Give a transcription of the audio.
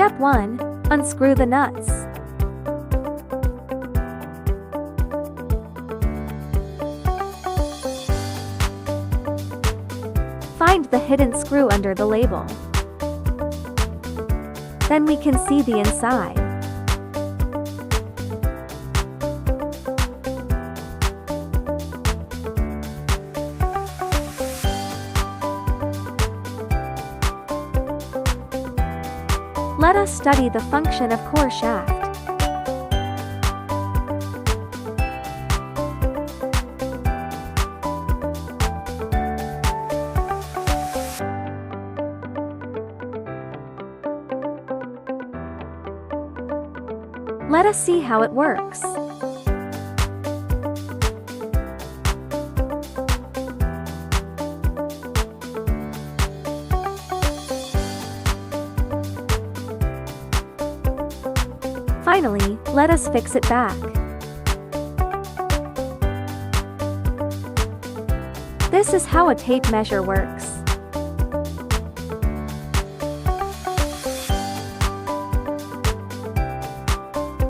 Step 1. Unscrew the nuts. Find the hidden screw under the label. Then we can see the inside. Let us study the function of core shaft. Let us see how it works. Finally, let us fix it back. This is how a tape measure works.